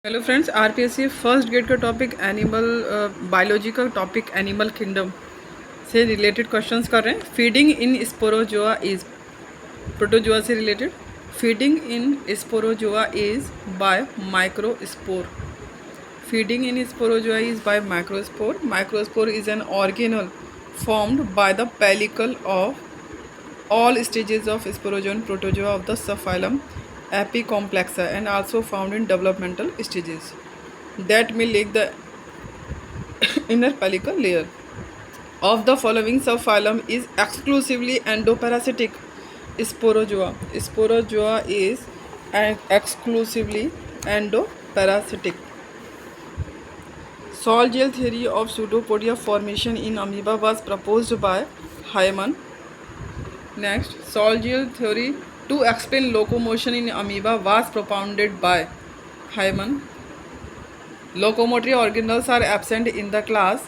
Hello friends, RPSC first grade का topic animal biology का topic animal kingdom से related questions कर रहे हैं। Feeding in sporozoa is protozoa से related. Feeding in sporozoa is by microspore. Feeding in sporozoa is by microspore. Microspore is an organelle formed by the pellicle of all stages of sporozoan protozoa of the subphylum Apicomplexa and also found in developmental stages that may lack the inner pellicle layer of the following subphylum is exclusively endoparasitic sporozoa. Sporozoa is exclusively endoparasitic. Sol gel theory of pseudopodia formation in amoeba was proposed by Hyman. Next, Sol gel theory to explain locomotion in amoeba was propounded by Hyman. Locomotory organelles are absent in the class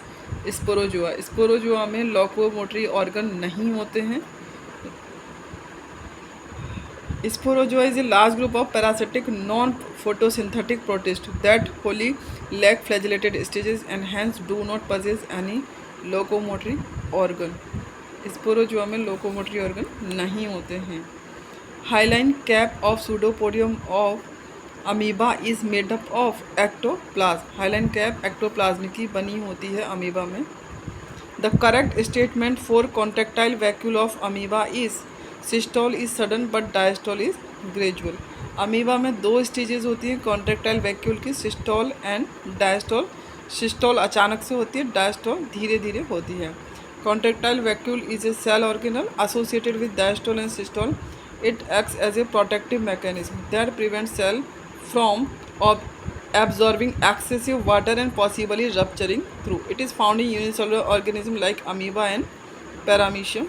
Sporozoa. Sporozoa में locomotory organ नहीं होते हैं. Sporozoa is a large group of parasitic non-photosynthetic protists that wholly lack flagellated stages and hence do not possess any locomotory organ. Sporozoa में locomotory organ नहीं होते हैं. Hyaline cap of pseudopodium of amoeba is made up of ectoplasm. Hyaline cap ectoplasm की बनी होती है amoeba में. The correct statement for contractile vacuole of amoeba is systole is sudden but diastole is gradual. Amoeba में दो stages होती हैं contractile vacuole की, सिस्टोल एंड डायस्टोल. सिस्टोल अचानक से होती है, डायस्टोल धीरे धीरे होती है. Contractile vacuole is a cell organelle associated with diastole and systole. It acts as a protective mechanism that prevent cell from absorbing excessive water and possibly rupturing through. It is found in unicellular organisms like amoeba and paramecium.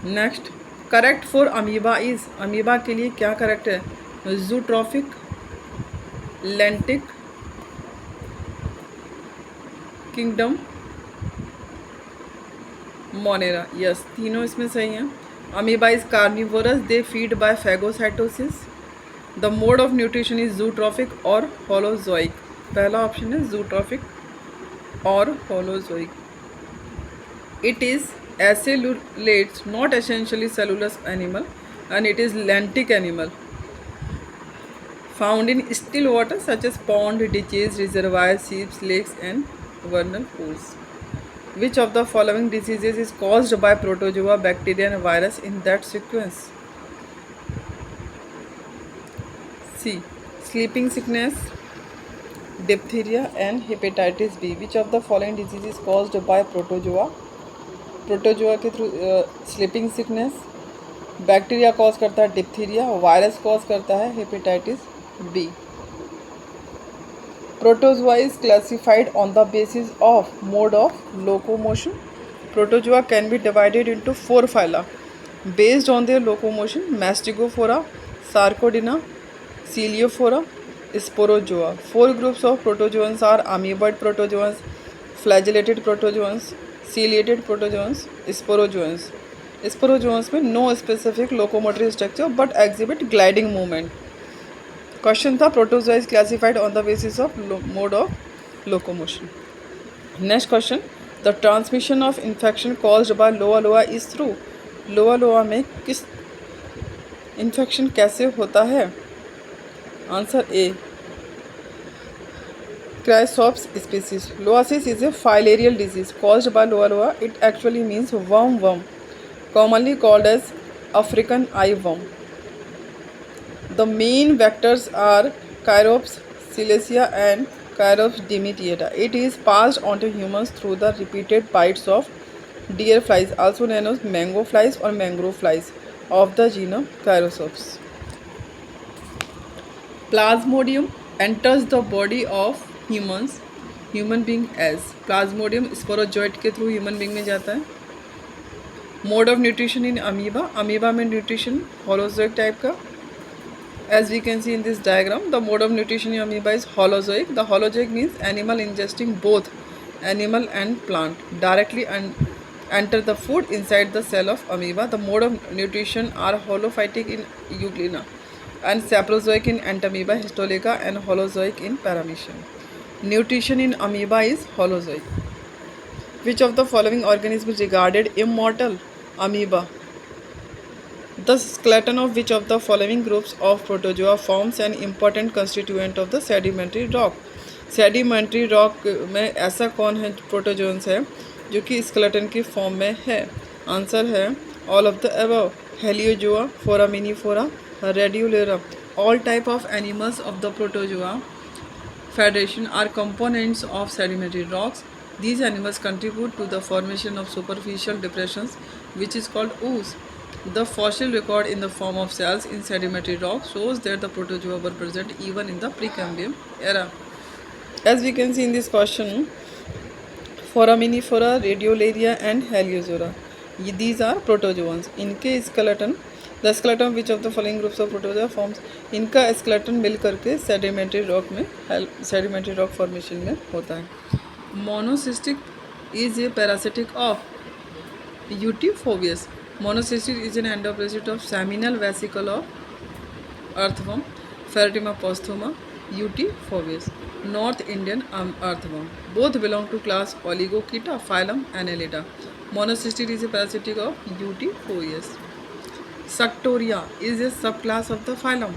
Next, correct for amoeba is, amoeba के लिए क्या correct है? Zootrophic, lentic, kingdom, monera. Yes, तीनों इसमें सही हैं. Amoeba is carnivorous, they feed by phagocytosis. The mode of nutrition is zootrophic और holozoic. पहला ऑप्शन है जूट्रॉफिक और holozoic. It is acellulates, not essentially cellulose animal, and it is lentic animal found in still water such as pond, ditches, reservoirs, seeps, lakes and vernal pools. Which of the following diseases is caused by protozoa, bacteria and virus in that sequence? C. Sleeping sickness, diphtheria and hepatitis B. Which of the following disease is caused by protozoa? Protozoa के through sleeping sickness, bacteria cause करता है diphtheria, virus cause करता है hepatitis B. Protozoa is classified on the basis of mode of locomotion. Protozoa can be divided into 4 phyla based on their locomotion. Mastigophora, sarcodina, ciliophora, sporozoa. 4 groups of protozoans are amoeboid protozoans, flagellated protozoans, ciliated protozoans, sporozoans. Sporozoans में no specific locomotory structure but exhibit gliding movement. Question था protozoa is classified on the basis of mode of locomotion. Next question, the transmission of infection caused by लोआ लोआ is through. लोआ लोआ में किस infection कैसे होता है? Answer A, Chrysops species. Loasis is a filarial disease caused by loa loa. It actually means worm, commonly called as African eye worm. The main vectors are Cheirops silicea and Cheirops dimietiata. It is passed on to humans through the repeated bites of deer flies, also known as mango flies or mangrove flies, of the genus Cheirops. Plasmodium enters the body of human being as. Plasmodium sporozoite के through human being में जाता है. Mode of nutrition in amoeba, amoeba में nutrition holozoic type का. As we can see in this diagram, the mode of nutrition in amoeba is holozoic. The holozoic means animal ingesting both animal and plant directly enter the food inside the cell of amoeba. The mode of nutrition are holophytic in Euglena. and saprozoic in Entamoeba histolytica and holozoic in Paramecium. Nutrition in amoeba is holozoic. Which of the following organism is regarded immortal? Amoeba. The skeleton of which of the following groups of protozoa forms an important constituent of the sedimentary rock? Sedimentary rock में ऐसा कौन है protozoans है जो कि skeleton की form में है? आंसर है all of the above. Heliozoa, foraminifera, radiolaria. All type of animals of the protozoa federation are components of sedimentary rocks. These animals contribute to the formation of superficial depressions, which is called ooze. The fossil record in the form of cells in sedimentary rock shows that the protozoa were present even in the Precambrian era. As we can see in this question, foraminifera, radiolaria and heliozora. These are protozoans. इनके skeleton, the skeleton which of the following groups of protozoa forms, इनका skeleton मिल करके sedimentary rock में sedimentary rock formation में होता है. Monocystic is a parasitic of Euthyphobus. Monocystic is an endoparasite of seminal vesicle of earthworm, Ferretima posthuma, Euthyphobus. North Indian earthworm. Both belong to class Oligochaeta, phylum Annelida. Monocystic is a parasitic of Euthyphobus. Suctoria is a subclass of the phylum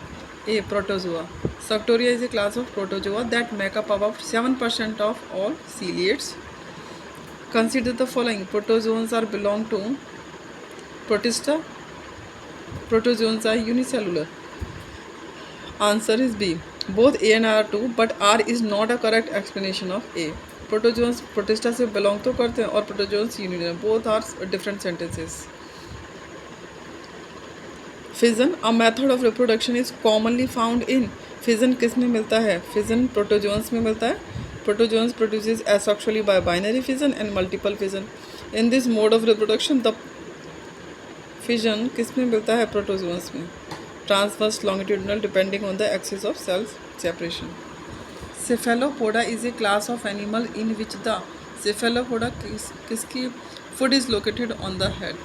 A. Protozoa. Suctoria is a class of protozoa that make up about 7% of all ciliates. Consider the following. Protozoans are belong to Protista. Protozoans are unicellular. Answer is B. Both A and R are true, but R is not a correct explanation of A. Protozoans Protista से belong तो करते हैं और protozoans unicellular. Both are different sentences. Fission, a method of reproduction is commonly found in. Fission किस में मिलता है? Fission protozoans में मिलता है. Protozoans produces asexually by binary fission and multiple fission. In this mode of reproduction, the fission किस में मिलता है? Protozoans में. Transverse, longitudinal, depending on the axis of cell separation. Cephalopoda is a class of animal in which the cephalopoda किसकी food is located on the head.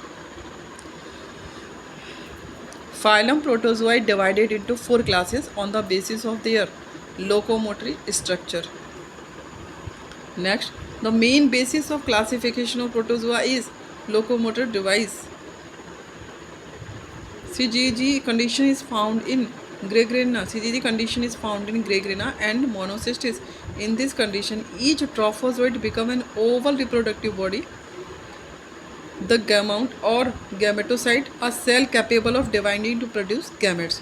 Phylum Protozoa divided into 4 classes on the basis of their locomotory structure. Next, the main basis of classification of protozoa is locomotor device. CGG condition is found in Gregarina. CGG condition is found in Gregarina and Monocystis. In this condition, each trophozoite become an oval reproductive body. The gamete or gametocyte, a cell capable of dividing to produce gametes.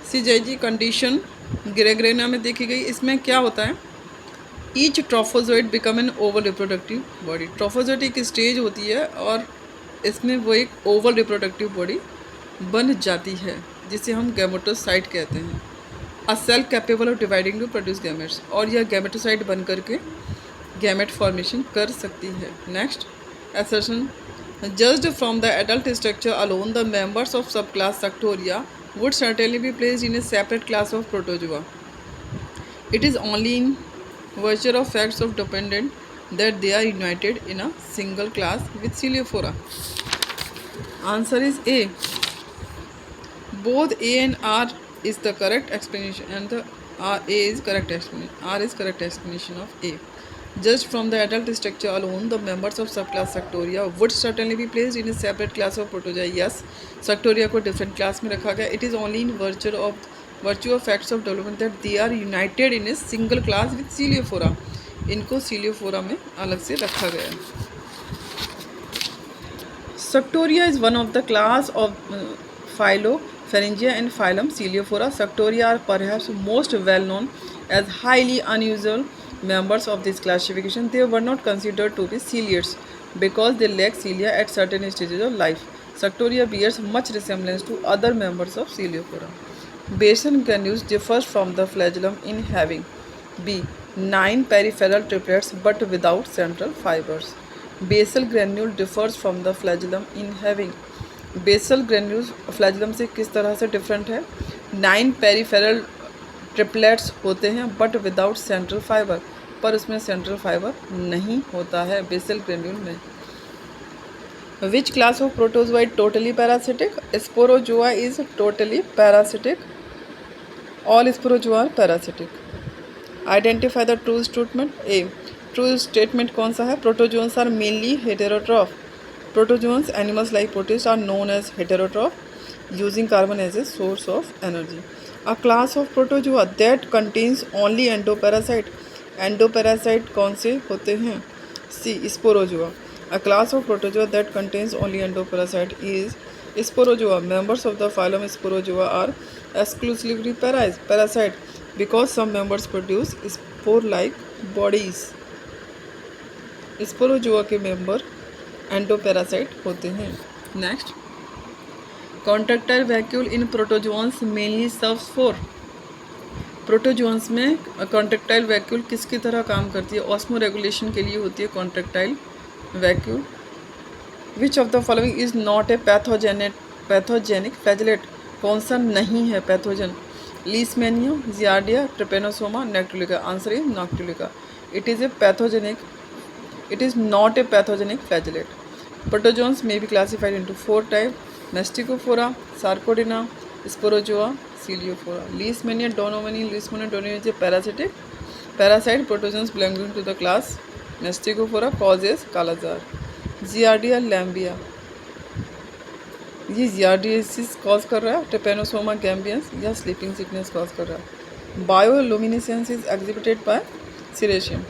CGG condition Gregarina में देखी गई. इसमें क्या होता है? Each trophozoite become an oval reproductive body. Trophozoite एक stage होती है और इसमें वो एक ओवल रिप्रोडक्टिव बॉडी बन जाती है जिसे हम गैमेटोसाइट कहते हैं. A cell capable of dividing to produce gametes, और यह गैमेटोसाइट बन करके गैमेट फॉर्मेशन कर सकती है. Next assertion, judged from the adult structure alone, the members of subclass Suctoria would certainly be placed in a separate class of protozoa. It is only in virtue of facts of dependent that they are united in a single class with Celiophora. Answer is A. Both A and R is the correct explanation, and the A is correct explanation. R is correct explanation of A. Judged from the adult structure alone, the members of subclass Suctoria would certainly be placed in a separate class of protozoa. Yes, Suctoria को different class में रखा गया. It is only in virtue of facts of development that they are united in a single class with Celiophora. इनको Celiophora में अलग से रखा गया है. Suctoria is one of the class of Phylopharyngia and phylum Celiophora. Suctoria are perhaps most well known as highly unusual members of this classification. They were not considered to be ciliates because they lack cilia at certain stages of life. Suctoria bears much resemblance to other members of Celiophora. Basal granules differs from the flagellum in having B. 9 peripheral triplets but without central fibers. Basal granule differs from the flagellum in having. Basal granules flagellum से किस तरह से different है? 9 peripheral triplets होते हैं but without central fibre, पर उसमें central fibre नहीं होता है बेसल ग्रेन्यूल में. Which class of protozoa is totally parasitic? Sporozoa is totally parasitic. All sporozoa are parasitic. Identify the true statement. A. True statement कौन सा है? Protozoans are mainly heterotroph. Protozoans, animals like protists, are known as heterotroph, using carbon as a source of energy. A class of protozoa that contains only endoparasite. Endoparasite कौन से होते हैं? C. Sporozoa. A class of protozoa that contains only endoparasite is Sporozoa. Members of the phylum Sporozoa are exclusively parasite because some members produce spore-like bodies. Sporozoa के member endoparasite होते हैं. Next, contractile vacuole in protozoans mainly serves for. Protozoans में contractile vacuole किसकी तरह काम करती है? Osmo regulation के लिए होती है contractile vacuole. Which of the following is not a pathogenic flagellate. कौन सा नहीं है pathogen? Leishmania, giardia, trypanosoma, noctiluca. Answer is noctiluca. It is not a pathogenic flagellate. Protozoans may be classified into 4 types: Masticophora, Sarcodina, Sporozoa, Celiophora. Leishmania, Donomania is a parasite protozoans belonging to the class Masticophora, causes kala-azar. Giardia lambia, ये giardiasis cause कर रहा है. Trypanosoma gambiense या sleeping sickness cause कर रहा है. Bioluminescence is exhibited by ceratium.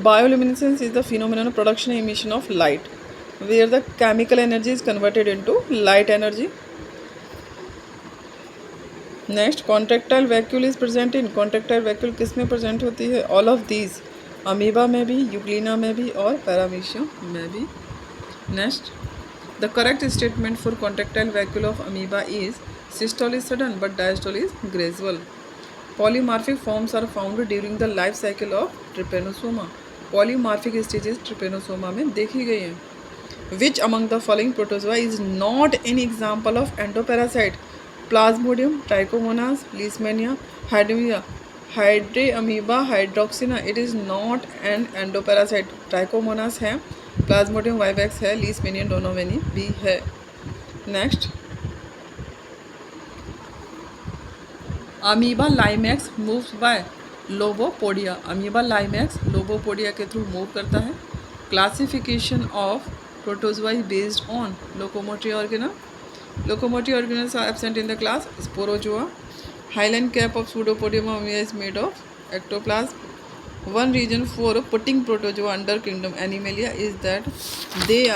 Bioluminescence is the phenomenon of production and emission of light, where the chemical energy is converted into light energy. Next, contractile vacuole is present in. Contractile vacuole किस में present होती है? All of these. Amoeba में भी, Euglena में भी और paramecium में भी. Next, the correct statement for contractile vacuole of amoeba is systole is sudden but diastole is gradual. Polymorphic forms are found during the life cycle of trypanosoma. Polymorphic stages trypanosoma में देखी गई हैं. Which among the following protozoa is not an example of endoparasite? Plasmodium, Trichomonas, Leishmania, Hydreamoeba, Hydroxina. It is not an endoparasite. Trichomonas है, Plasmodium vivax है, Leishmania donovani भी है. Next, amoeba limax moves by lobopodia. Amoeba limax lobopodia के through move करता है. Classification of protozoa is based on locomotory organelle. Locomotory organelles are absent in the class sporozoa. Hyaline cap of pseudopodium amoeba is made of ectoplasm. One reason for putting protozoa under kingdom Animalia is that they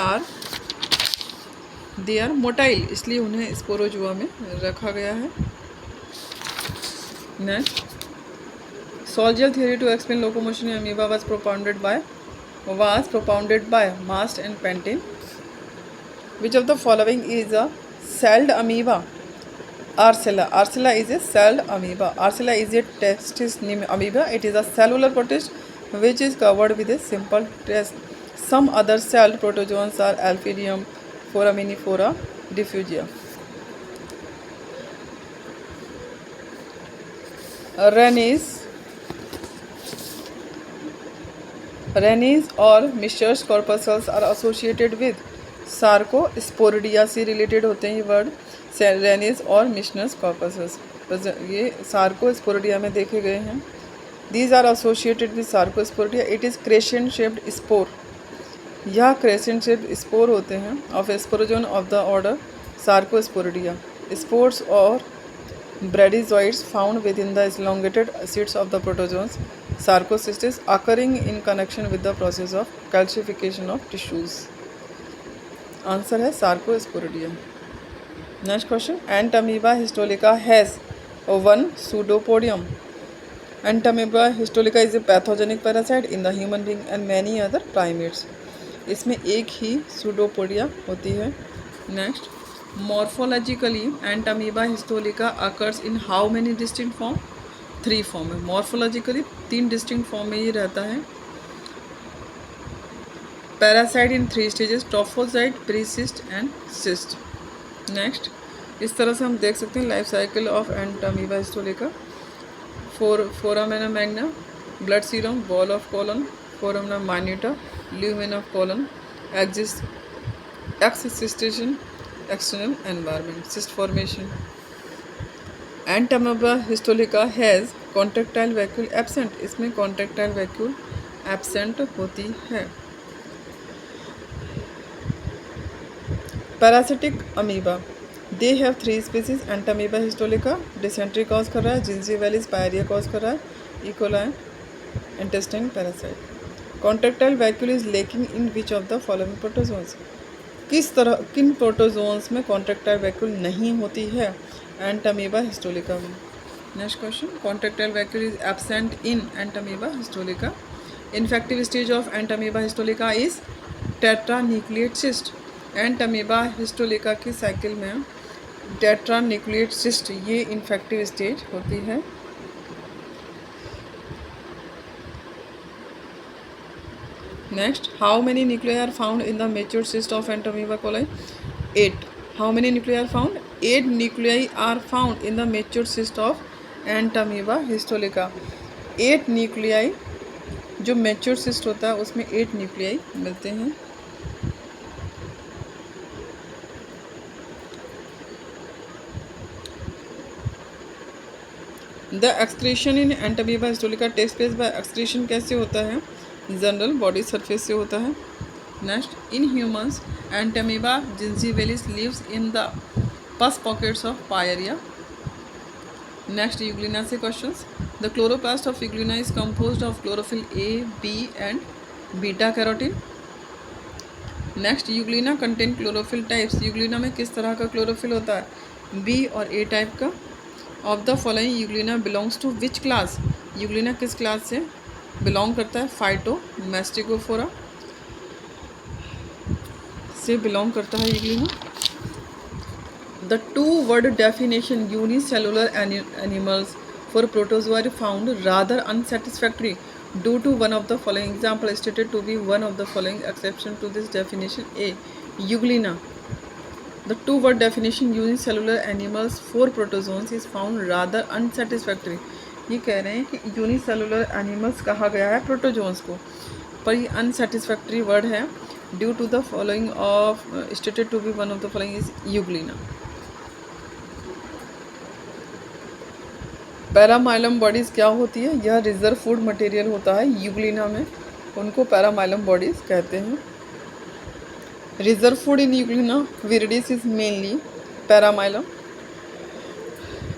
are motile, इसलिए उन्हें Sporozoa में रखा गया है. Next, Soldier theory to explain locomotion in amoeba was propounded by Mast and Pantin. Which of the following is a celled amoeba? Arcella. Arcella is a celled amoeba. Arcella is a testis amoeba. It is a cellular protist which is covered with a simple test. Some other celled protozoans are Alphidium, Foraminifera, Diffugia. Rennies or Mischur's corpuscles are associated with Sarcosporidia से related होते हैं ये word. Rennies और Mischur's corpuscles ये Sarcosporidia में देखे गए हैं. These are associated with Sarcosporidia. It is crescent shaped spore. यह crescent shaped spore होते हैं of sporozoan of the order Sarcosporidia. Spores or bradyzoids found within the elongated sheets of the protozoans Sarcocystis, occurring in connection with the process of calcification of tissues. Answer है Sarcosporidia. Next question. Entamoeba histolica has one pseudopodium. Entamoeba histolica is a pathogenic parasite in the human being and many other primates. इसमें एक ही pseudopodia होती है. Next, morphologically Entamoeba histolica occurs in how many distinct form? 3 form है. Morphologically 3 distinct form में ये रहता है. Parasite in 3 stages: trophozoite, precyst and cyst. Next, इस तरह से हम देख सकते हैं life cycle of entamoeba histolytica. Forma magna, blood serum, ball of colon, forma minuta, lumen of colon, axis X cystration, external environment, cyst formation. Entamoeba histolytica has contractile vacuole absent. इसमें contractile vacuole absent होती है. Parasitic amoeba. They have 3 species. Entamoeba histolytica dysentery cause कर रहा है, gingivalis pyorrhea cause कर रहा है, E. coli intestine parasite. Contractile vacuole is lacking in which of the following protozoans? किन प्रोटोजोन्स में कॉन्ट्रैक्टाइल वैक्यूल नहीं होती है? एंटामीबा हिस्टोलिका में. Next question. Contractile vacuole is absent in entamoeba histolytica. Infective stage of entamoeba histolytica is tetranucleate cyst. Entamoeba histolytica की cycle में tetranucleate cyst ये infective stage होती है. Next, how many nuclei are found in the mature cyst of Entamoeba coli? 8. How many nuclei are found? 8 nuclei are found in the mature cyst of Entamoeba histolytica. 8 nuclei जो mature cyst होता है उसमें 8 nuclei मिलते हैं. The excretion in Entamoeba histolytica takes place by excretion. कैसे होता है? General body surface से होता है. Next. In humans entamoeba gingivalis lives in the pus pockets of pyorrhoea. Next. Euglena से questions. The chloroplast of euglena is composed of chlorophyll a, b and beta carotene. Next. Euglena contain chlorophyll types. Euglena में किस तरह का chlorophyll होता है? B और a type का. Of the following euglena belongs to which class? Euglena किस class से बिलोंग करता है? फाइटोमैस्टिकोफोरा से बिलोंग करता है Euglena. The 2-word definition unicellular animals for protozoa found rather unsatisfactory due to one of the following example stated to be one of the following exception to this definition. A. Euglena. The 2-word definition unicellular animals for protozoans is found rather unsatisfactory. ये कह रहे हैं कि unicellular animals कहा गया है protozoans को, पर ये अनसेटिस्फैक्ट्री वर्ड है. Due to the following of stated to be one of the following is euglena. Paramylum bodies क्या होती है? यह रिजर्व फूड मटेरियल होता है यूग्लिना में, उनको पैरामाइलम बॉडीज़ कहते हैं. Reserve food in euglena viridis is mainly paramylum.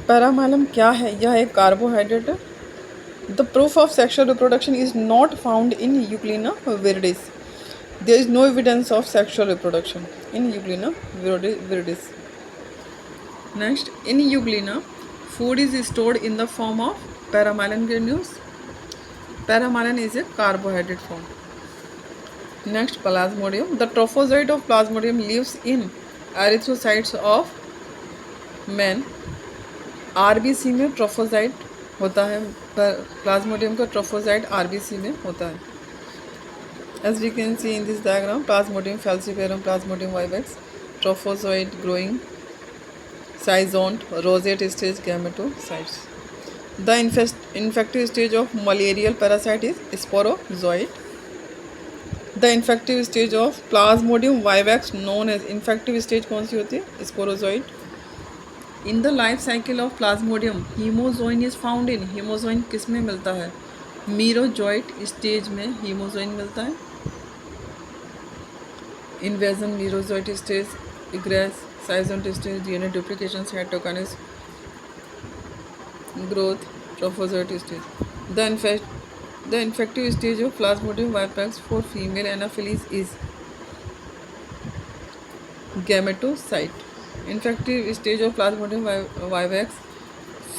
Paramylum क्या है? यह एक कार्बोहाइड्रेट है. The proof of sexual reproduction is not found in euglena viridis. There is no evidence of sexual reproduction in euglena viridis. Next. In euglena food is stored in the form of paramyelin granules. Paramyelin is a carbohydrate form. Next. Plasmodium. The trophozoite of Plasmodium lives in erythrocytes of men. RBC में ट्रोफोजाइट होता है. Plasmodium का ट्रोफोजाइट RBC में होता है. As we can see in this diagram, plasmodium falciparum, plasmodium vivax, trophozoite growing, schizont, rosette stage, gametocytes. The infective stage of malarial parasite is sporozoite. The infective stage of plasmodium vivax known as. Infective stage कौन सी होती है? Sporozoite. In the life cycle of plasmodium haemozoin is found in. Haemozoin किस में मिलता है? Merozoite stage में haemozoin मिलता है. Invasion, merozoite stage, egress, schizont stage, DNA duplication, cytokinesis, growth, trophozoite stage. The infective stage of plasmodium vivax for female anopheles is gametocyte. Infective stage of plasmodium vivax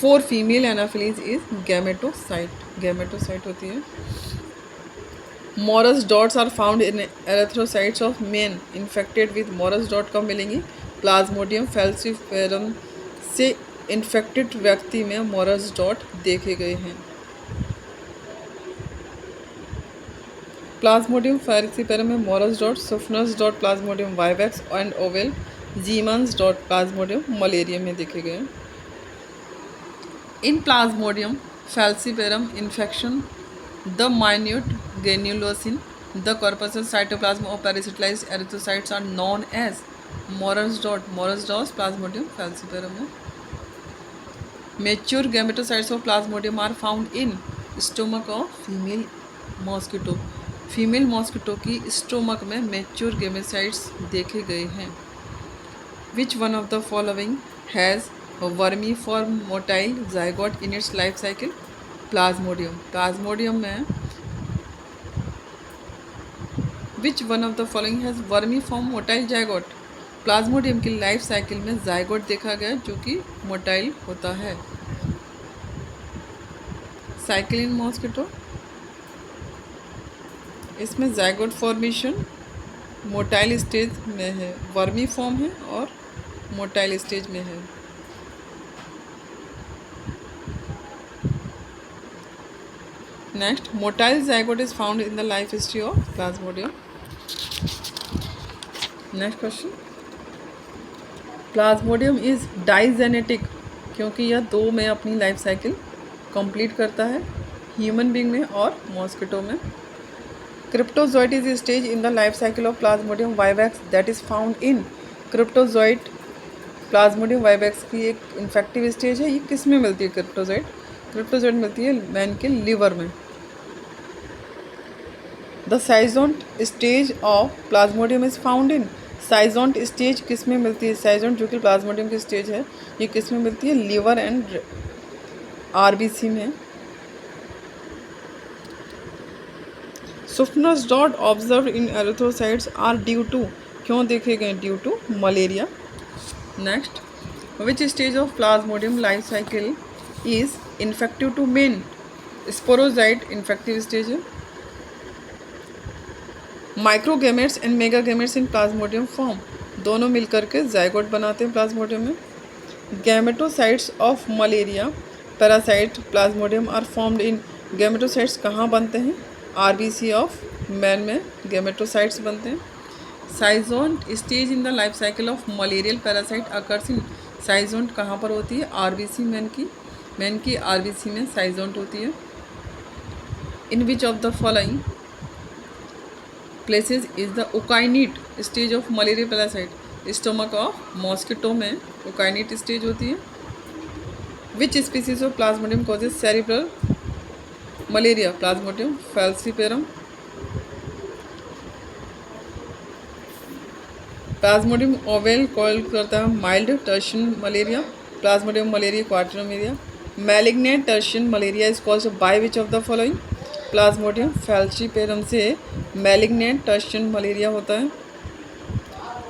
for female anopheles is gametocyte. Gametocyte होती है. Maurer's dots are found in erythrocytes of men infected with Maurer's dot कब मिलेंगी? Plasmodium falciparum से infected व्यक्ति में Maurer's dot देखे गए हैं. प्लाज्मोडियम फैल्सिपेरम में Maurer's dot, Schuffner's dot plasmodium vivax and ovale Ziemann's dot plasmodium malariae में देखे गए. In plasmodium falciparum infection the minute granulosin The corpuscle cytoplasm of paracitalized erythrocytes are known as Morus dot. Morus dot Plasmodium falciparum. Mature gametocytes of Plasmodium are found in stomach of female mosquito. Female mosquito की stomach में mature gametocytes देखे गए हैं. Which one of the following has vermiform motile zygote in its life cycle? Plasmodium. Plasmodium में which one of the following has vermiform motile zygote? Plasmodium की life cycle में zygote देखा गया जो कि मोटाइल होता है. साइकिल इन मॉस्किटो, इसमें जाइगोट फॉर्मेशन मोटाइल स्टेज में है, वर्मी फॉर्म है और मोटाइल स्टेज में है. Next, motile zygote is found in the life history of Plasmodium. Next question, Plasmodium is digenetic क्योंकि यह 2 में अपनी लाइफ साइकिल कंप्लीट करता है, ह्यूमन बीइंग में और मॉस्किटो में. Cryptozoite is a stage in the life cycle of Plasmodium vivax that is found in Cryptozoite. Plasmodium vivax की एक इन्फेक्टिव स्टेज है. ये किस में मिलती है? क्रिप्टोजोइट. क्रिप्टोजोइट मिलती है मैन के लीवर में. The schizont stage of plasmodium is found in. Schizont stage किस में मिलती है? साइजोंट जो कि प्लाज्मोडियम की स्टेज है, ये किस में मिलती है? लीवर एंड आरबीसी में. Sufnus dot observed in erythrocytes are due to, क्यों देखे गए? Due to malaria. Next, which stage of plasmodium life cycle is infective to man? Sporozoite infective stage है. Microgametes and megagametes in plasmodium form, दोनों मिलकर के zygote बनाते हैं plasmodium में. Gametocytes of malaria parasite plasmodium are formed in. Gametocytes कहाँ बनते हैं? आरबीसी ऑफ मैन में गैमेटोसाइट्स बनते हैं. Schizont stage in the life cycle of malarial parasite occurs in. Schizont कहाँ पर होती है? आरबीसी मैन की आरबीसी में साइजोंट होती है. In which of the following places is the ookinete stage of malarial parasite? Stomach of mosquito में ookinete stage होती है. Which species of plasmodium causes cerebral malaria? Plasmodium falciparum. Plasmodium ovale call करता है mild tertian malaria. Plasmodium malariae quartan malaria. Malignant tertian malaria is called by which of the following? Plasmodium falciparum से malignant tertian malaria होता है.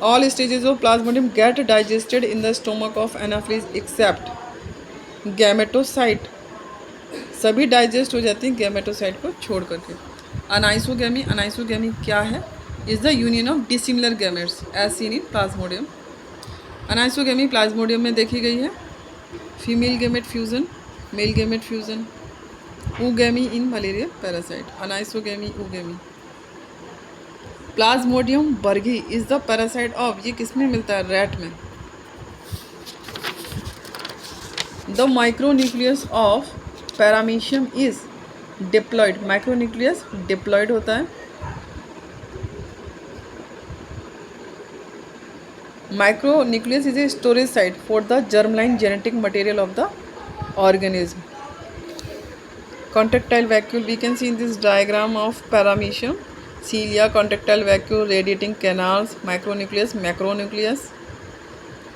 All stages of plasmodium get digested in the stomach of anopheles except gametocyte. सभी digest हो जाती हैं gametocyte को छोड़ करके. अनाइसोगैमी. अनाइसोगैमी क्या है? Is the union of dissimilar gametes as seen in plasmodium. Anisogamy plasmodium में देखी गई है. Female gamete fusion, male gamete fusion. Oogamy in malaria parasite. Anisogamy oogamy. Plasmodium berghei is the parasite of. ये किस में मिलता है? रैट में. The micronucleus of paramecium is diploid. Micronucleus diploid होता है. Micronucleus is a storage site for the germline genetic material of the organism. Contractile vacuole we can see in this diagram of paramecium. Cilia, contractile vacuole, radiating canals, micronucleus, macronucleus,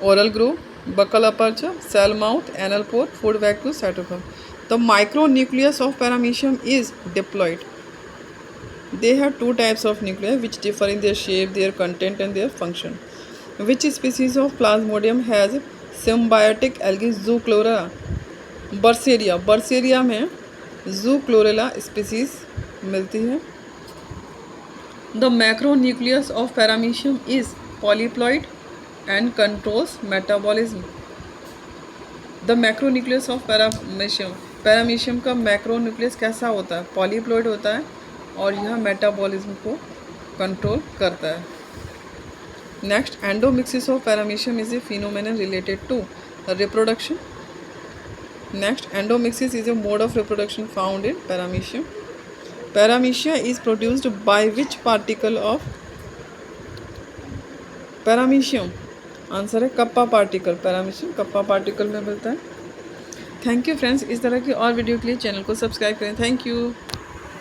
oral groove, buccal aperture, cell mouth, anal pore, food vacuole, cytoplasm. The micronucleus of paramecium is diploid. They have 2 types of nuclei which differ in their shape, their content and their function. Which species of Plasmodium has symbiotic algae Zoochlorella? Berseria. Berseria में Zoochlorella species मिलती है. The macronucleus of paramecium is polyploid and controls metabolism. The macronucleus of paramecium. Paramecium का macronucleus कैसा होता है? Polyploid होता है और यह मेटाबॉलिज्म को कंट्रोल करता है. Next, endomixis of paramecium is a phenomenon related to reproduction. Next, endomixis is a mode of reproduction found in paramecium. Paramecin is produced by which particle of paramecium? Answer है kappa particle. Paramecium kappa particle में मिलता है। Thank you friends. इस तरह की और video के लिए चैनल को सब्सक्राइब करें। Thank you.